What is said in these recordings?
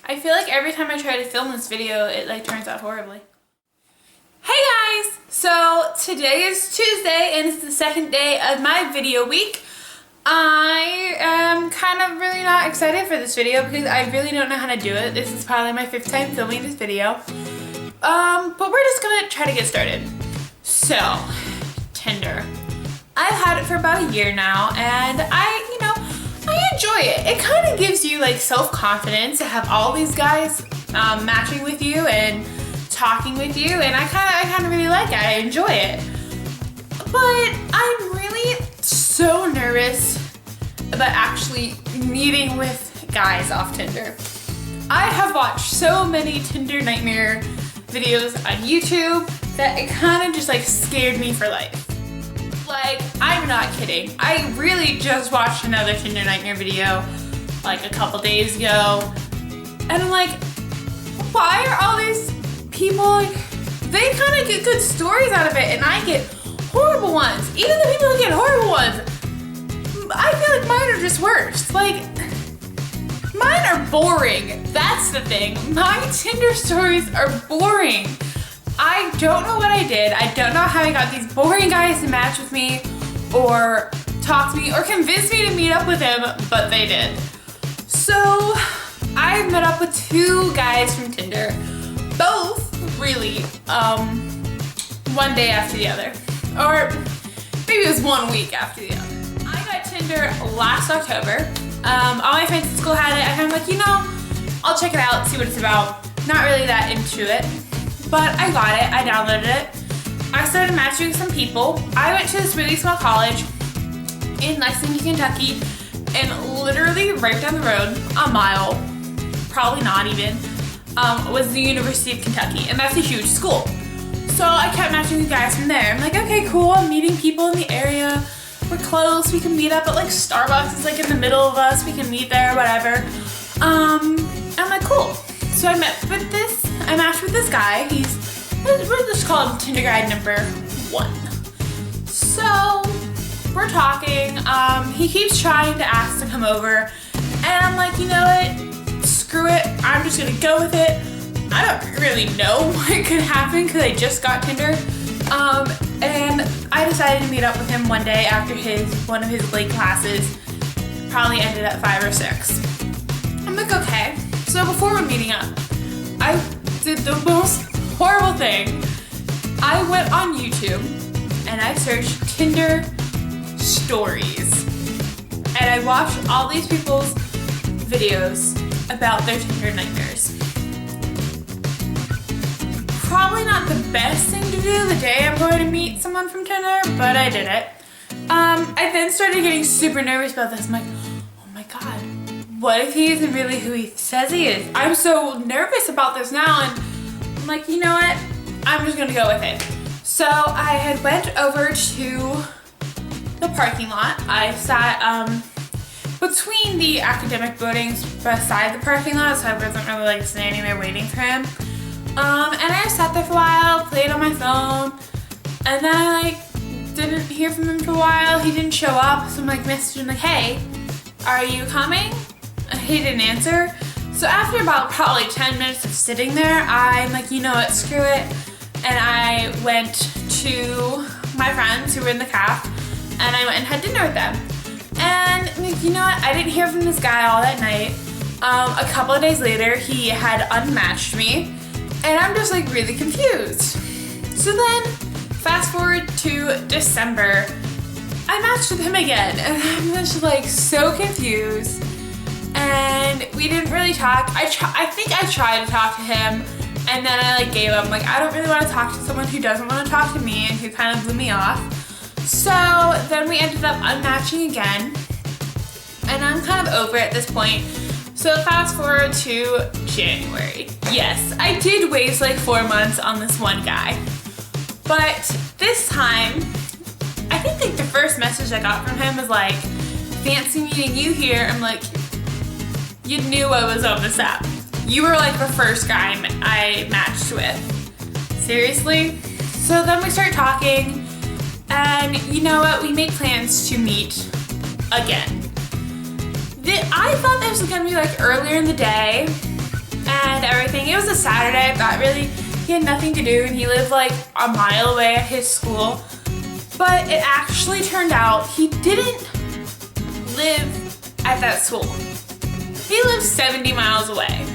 I feel like every time I try to film this video, it like turns out horribly. Hey guys! So today is Tuesday and it's the second day of my video week. I am kind of really not excited for this video because I really don't know how to do it. This is probably my 5th time filming this video. But we're just gonna try to get started. So, Tinder. I've had it for about a year now and I enjoy it. It kind of gives you like self-confidence to have all these guys matching with you and talking with you, and I kind of really like it. I enjoy it. But I'm really so nervous about actually meeting with guys off Tinder. I have watched so many Tinder nightmare videos on YouTube that it kind of just like scared me for life. Like, I'm not kidding. I really just watched another Tinder nightmare video like a couple days ago. And I'm like, why are all these people, like, they kind of get good stories out of it and I get horrible ones. Even the people who get horrible ones, I feel like mine are just worse. Like, mine are boring. That's the thing. My Tinder stories are boring. I don't know what I did. I don't know how I got these boring guys to match with me or talk to me or convince me to meet up with him, but they did. So I met up with 2 guys from Tinder, both really one day after the other, or maybe it was 1 week after the other. I got Tinder last October. All my friends at school had it. I kind of like, I'll check it out, see what it's about. Not really that into it. But I got it, I downloaded it. I started matching with some people. I went to this really small college in Lexington, Kentucky, and literally right down the road, a mile, probably not even, was the University of Kentucky, and that's a huge school. So I kept matching with guys from there. I'm like, okay, cool, I'm meeting people in the area. We're close, we can meet up at like Starbucks, it's like in the middle of us, we can meet there, whatever. I'm like, cool. So I matched with this guy. We'll just call him Tinder guy number 1. So we're talking. He keeps trying to ask to come over, and I'm like, you know what? Screw it. I'm just gonna go with it. I don't really know what could happen because I just got Tinder. And I decided to meet up with him one day after one of his late classes. Probably ended at 5 or 6. I'm like, okay. So before we're meeting up, I did the most horrible thing. I went on YouTube and I searched Tinder stories. And I watched all these people's videos about their Tinder nightmares. Probably not the best thing to do the day I'm going to meet someone from Tinder, but I did it. I then started getting super nervous about this. I'm like, oh my God. What if he isn't really who he says he is? I'm so nervous about this now, and I'm like, you know what? I'm just gonna go with it. So I had went over to the parking lot. I sat between the academic buildings beside the parking lot, so I wasn't really like standing there waiting for him. And I sat there for a while, played on my phone, and then I like didn't hear from him for a while. He didn't show up, so I'm like messaging like, hey, are you coming? He didn't answer. So after about probably 10 minutes of sitting there, I'm like, you know what, screw it. And I went to my friends who were in the caf, and I went and had dinner with them. And you know what, I didn't hear from this guy all that night. A couple of days later, he had unmatched me, and I'm just like really confused. So then, fast forward to December, I matched with him again, and I'm just like so confused. And we didn't really talk. I think I tried to talk to him, and then I like gave up. I'm like, I don't really want to talk to someone who doesn't want to talk to me and who kind of blew me off. So then we ended up unmatching again, and I'm kind of over it at this point. So fast forward to January. Yes, I did waste like 4 months on this one guy, but this time, I think like the first message I got from him was like, fancy meeting you here. I'm like, you knew I was on this app. You were like the first guy I matched with. Seriously? So then we start talking, and you know what? We make plans to meet again. I thought this was gonna be like earlier in the day, and everything. It was a Saturday, but really he had nothing to do and he lived like a mile away at his school. But it actually turned out he didn't live at that school. He lives 70 miles away.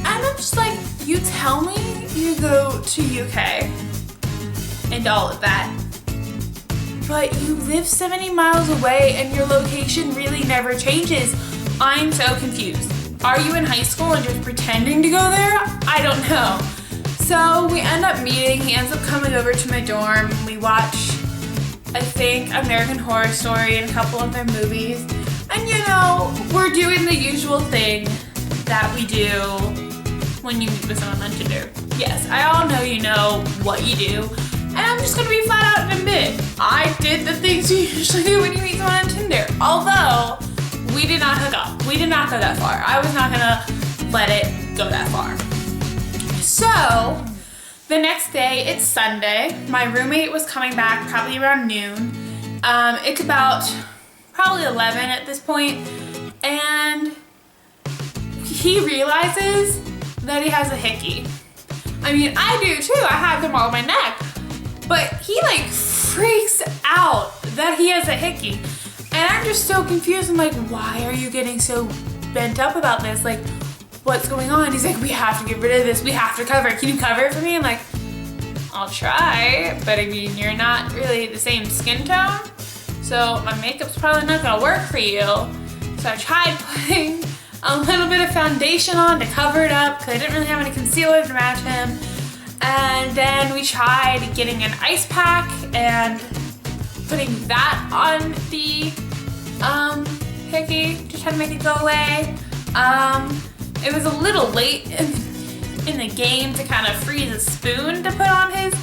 And I'm just like, you tell me you go to UK and all of that, but you live 70 miles away and your location really never changes. I'm so confused. Are you in high school and just pretending to go there? I don't know. So we end up meeting. He ends up coming over to my dorm. We watch, I think, American Horror Story and a couple of their movies. And you know, we're doing the usual thing that we do when you meet with someone on Tinder. Yes, I all know you know what you do. And I'm just gonna be flat out and admit, I did the things you usually do when you meet someone on Tinder. Although, we did not hook up. We did not go that far. I was not gonna let it go that far. So, the next day, it's Sunday. My roommate was coming back probably around noon. It's about probably 11 at this point, and he realizes that he has a hickey. I mean, I do too. I have them all on my neck. But he like freaks out that he has a hickey. And I'm just so confused. I'm like, why are you getting so bent up about this? Like, what's going on? He's like, we have to get rid of this. We have to cover it. Can you cover it for me? I'm like, I'll try. But I mean, you're not really the same skin tone. So my makeup's probably not gonna work for you. So I tried putting a little bit of foundation on to cover it up because I didn't really have any concealer to match him. And then we tried getting an ice pack and putting that on the hickey to try to make it go away. It was a little late in the game to kind of freeze a spoon to put on his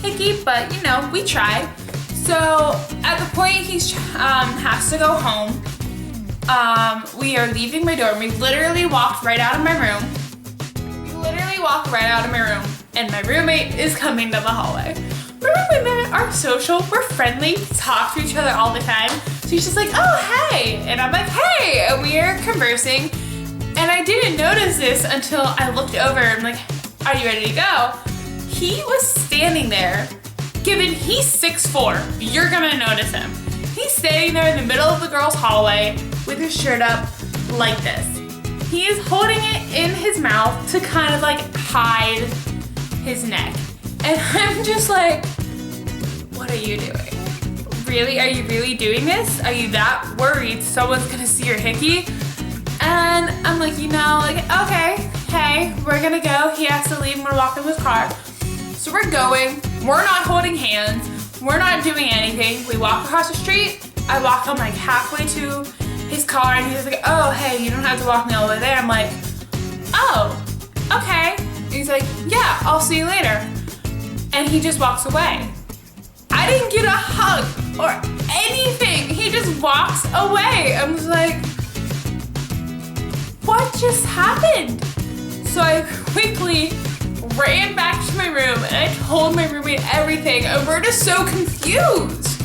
hickey, but you know, we tried. So at the point he has to go home, we are leaving my dorm. We literally walked right out of my room. And my roommate is coming down the hallway. My roommate are social, we're friendly, talk to each other all the time. So he's just like, oh, hey. And I'm like, hey. And we are conversing. And I didn't notice this until I looked over and I'm like, are you ready to go? He was standing there, given he's 6'4", you're gonna notice him. He's standing there in the middle of the girls' hallway with his shirt up like this. He is holding it in his mouth to kind of like hide his neck. And I'm just like, what are you doing? Really? Are you really doing this? Are you that worried someone's gonna see your hickey? And I'm like, you know, like, okay, hey, we're gonna go. He has to leave and we're walking his car. So we're going, we're not holding hands, we're not doing anything. We walk across the street. I walk him like halfway to his car and he's like, oh, hey, you don't have to walk me all the way there. I'm like, oh, okay. And he's like, yeah, I'll see you later. And he just walks away. I didn't get a hug or anything. He just walks away. I was like, what just happened? So I quickly ran back to my room and I told my roommate everything and we're just so confused.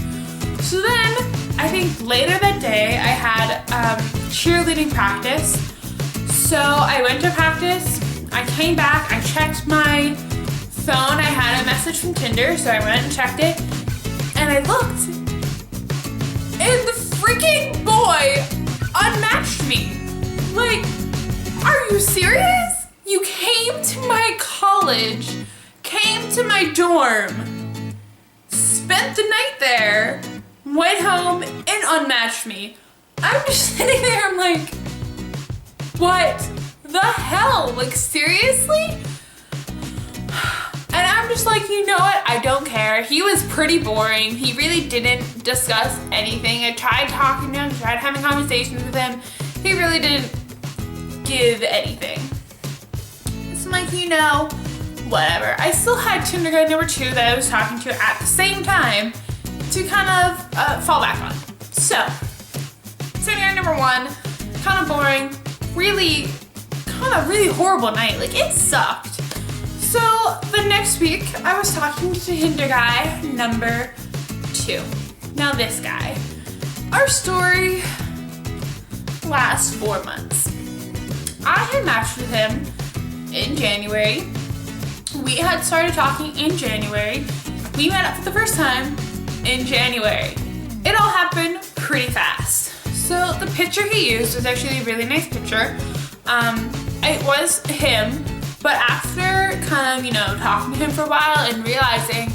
So then, I think later that day I had cheerleading practice. So I went to practice, I came back, I checked my phone, I had a message from Tinder, so I went and checked it, and I looked, and the freaking boy unmatched me. Like, are you serious? You came to my college, came to my dorm, spent the night there, went home and unmatched me. I'm just sitting there, I'm like, what the hell? Like, seriously? And I'm just like, you know what? I don't care. He was pretty boring. He really didn't discuss anything. I tried talking to him, tried having conversations with him. He really didn't give anything. So I'm like, you know, whatever. I still had Tinder guy number 2 that I was talking to at the same time to kind of fall back on. So, Tinder guy number 1, kind of boring, really horrible night. Like, it sucked. So the next week, I was talking to Tinder guy number 2. Now this guy, our story lasts 4 months. I had matched with him in January. We had started talking in January. We met up for the first time in January. It all happened pretty fast. So the picture he used was actually a really nice picture. It was him, but after kind of, you know, talking to him for a while and realizing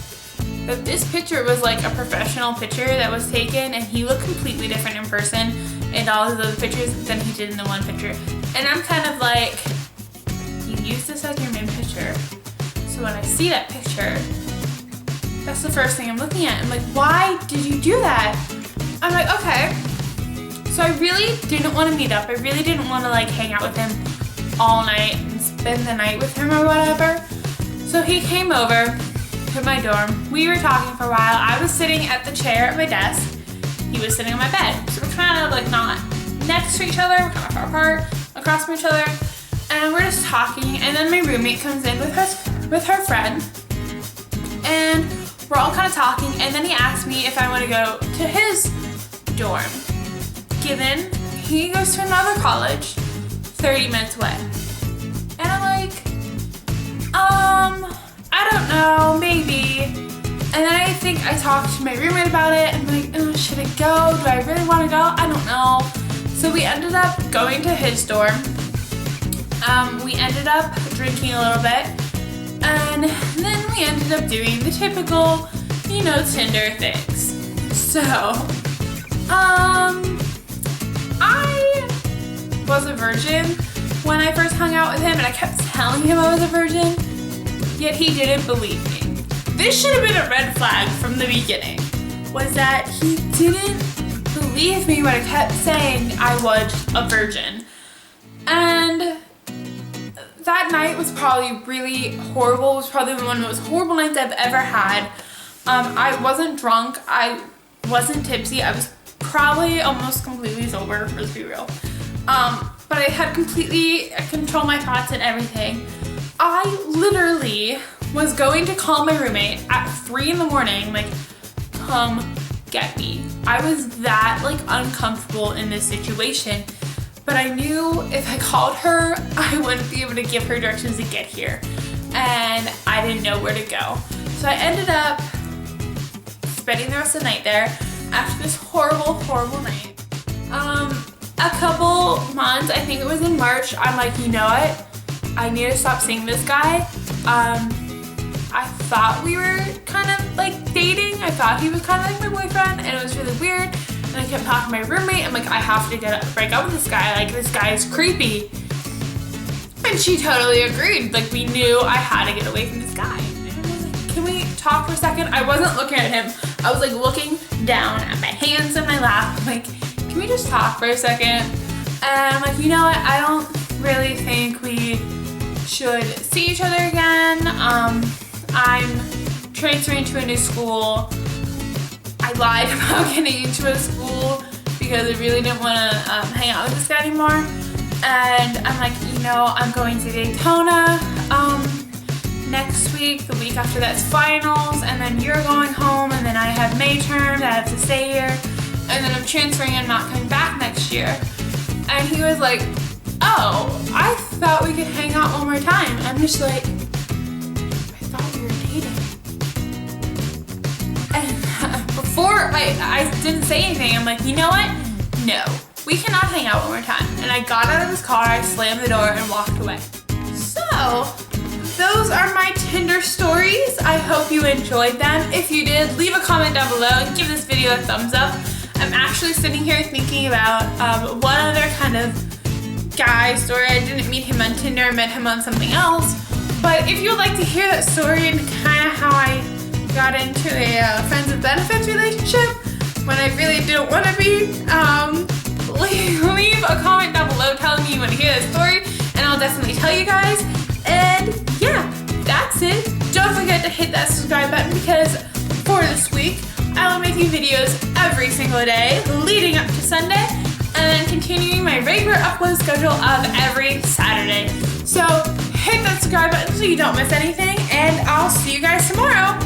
that this picture was like a professional picture that was taken, and he looked completely different in person in all his other pictures than he did in the one picture. And I'm kind of like, you used this as your main picture. So when I see that picture, that's the first thing I'm looking at. I'm like, why did you do that? I'm like, okay. So I really didn't want to meet up. I really didn't want to like hang out with him all night and spend the night with him or whatever. So he came over to my dorm. We were talking for a while. I was sitting at the chair at my desk. He was sitting on my bed. So we're kind of like not next to each other. We're kind of far apart, across from each other. And we're just talking. And then my roommate comes in with her friend. And we're all kind of talking. And then he asked me if I want to go to his dorm, given he goes to another college 30 minutes away. And I'm like, I don't know, maybe. And then I think I talked to my roommate about it. I'm like, oh, should I go? Do I really want to go? I don't know. So we ended up going to his dorm. We ended up drinking a little bit. And then we ended up doing the typical, you know, Tinder things. So, I was a virgin when I first hung out with him, and I kept telling him I was a virgin, yet he didn't believe me. This should have been a red flag from the beginning, was that he didn't believe me when I kept saying I was a virgin. And that night was probably really horrible. It was probably one of the most horrible nights I've ever had. I wasn't drunk, I wasn't tipsy, I was probably almost completely sober, let's be real. But I had completely controlled my thoughts and everything. I literally was going to call my roommate at 3 in the morning, like, come get me. I was that like uncomfortable in this situation, but I knew if I called her, I wouldn't be able to give her directions to get here, and I didn't know where to go. So I ended up spending the rest of the night there after this horrible, horrible night. A couple months, I think it was in March, I'm like, you know what? I need to stop seeing this guy. I thought we were kind of like dating. I thought he was kind of like my boyfriend, and it was really weird. And I kept talking to my roommate. I'm like, I have to break up with this guy. Like, this guy is creepy. And she totally agreed. Like, we knew I had to get away from this guy. And I was like, can we talk for a second? I wasn't looking at him. I was like looking down at my hands in my lap. I'm like, can we just talk for a second? And I'm like, you know what? I don't really think we should see each other again. I'm transferring to a new school. I lied about getting into a school because I really didn't want to hang out with this guy anymore. And I'm like, you know, I'm going to Daytona next week. The week after that's finals, and then you're going home, and then I have May term that I have to stay here, and then I'm transferring and not coming back next year. And he was like, oh, I thought we could hang out one more time. I'm just like, I thought we were dating. And before I didn't say anything, I'm like, you know what? No, we cannot hang out one more time. And I got out of his car, I slammed the door, and walked away. So, those are my Tinder stories. I hope you enjoyed them. If you did, leave a comment down below and give this video a thumbs up. I'm actually sitting here thinking about one other kind of guy story. I didn't meet him on Tinder, I met him on something else. But if you would like to hear that story and kind of how I got into a friends with benefits relationship when I really didn't want to be, leave a comment down below telling me you want to hear that story, and I'll definitely tell you guys. And yeah, that's it. Don't forget to hit that subscribe button, because for this week, I will be making videos every single day leading up to Sunday, and then continuing my regular upload schedule of every Saturday. So hit that subscribe button so you don't miss anything, and I'll see you guys tomorrow.